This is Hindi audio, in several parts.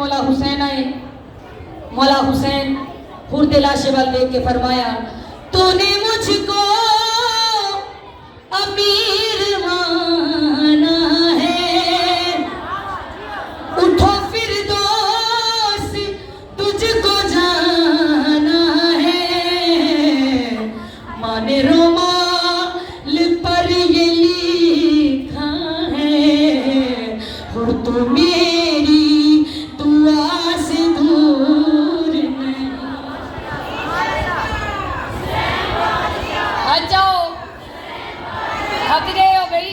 मौला हुसैन आए। मौला हुसैन हुर्दे लाशे वाल देख के फरमाया, तूने मुझको अमीर माना है, उठो फिरदौस तुझको जाना है। माने रोमाल पर ये लिखा है, और तू मेरी दुआ से दूर नहीं। आ जाओ, थक गए हो भाई?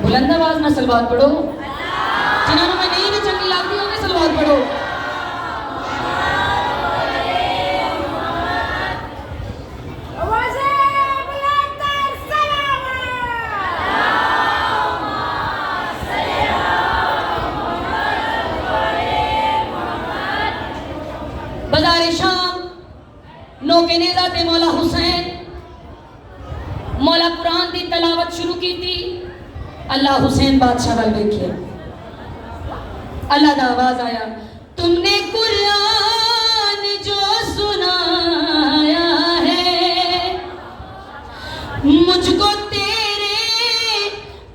बुलंद आवाज में सलवात पढ़ो। जिन्होंने मैं नहीं भी चंगी लगती होगी सलवात पढ़ो। बाज़ार शाम नौके नेज़ा ते मौला हुसैन मौला कुरान की तलावत शुरू की थी। अल्लाह हुसैन बादशाह वाल देखिए, अल्लाह का आवाज आया, तुमने कुरान जो सुनाया है, मुझको तेरे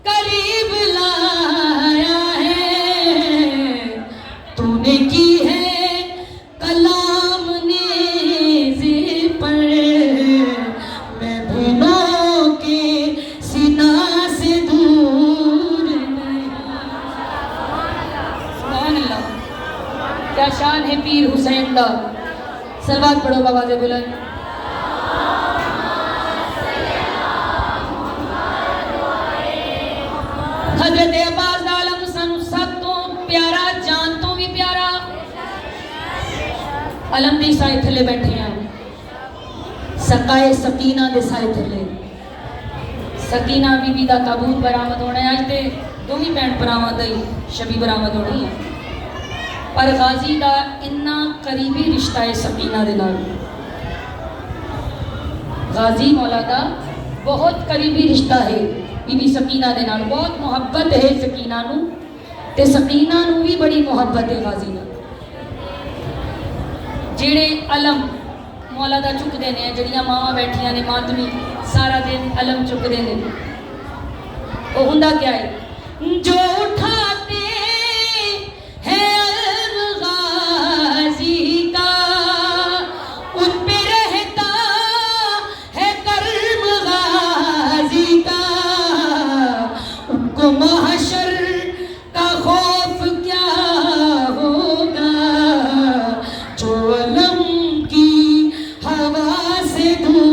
करीब लाया है। तूने की है कलाम नेज़े पर, मैं भूलों के सीना से दूर नहीं। सुभान अल्लाह, क्या शान है पीर हुसैन दा। सलवात पढ़ो बाबा दे बुलंद। हजरत अब्बास दा आलम सानू सब तो प्यारा, जान तो भी प्यारा। अलम दी साए थले बैठे हैं, सकाए सकीना दे साए थले। सकीना बीबी दा ताबूत बरामद होना है। अज ते दोवें भैन भरावां दा ही शबी बरामद होनी है, पर गाजी दा इन्ना करीबी रिश्ता है सकीना दे नाल। गाजी मौला दा बहुत करीबी रिश्ता है बीबी सकीना दे नाल। बहुत मुहब्बत है सकीना नू, ते सकीना नू भी बड़ी मुहब्बत है गाजी नाल। जेड़े अलम मौला दा चुकते हैं, जड़ियाँ मावां बैठियां ने मातमी सारा दिन अलम चुकते हैं, वो हुंदा क्या है? जो उठाते हैं अलम गाजी का, उन पे रहता है कर्म गाजी का। उनको महशर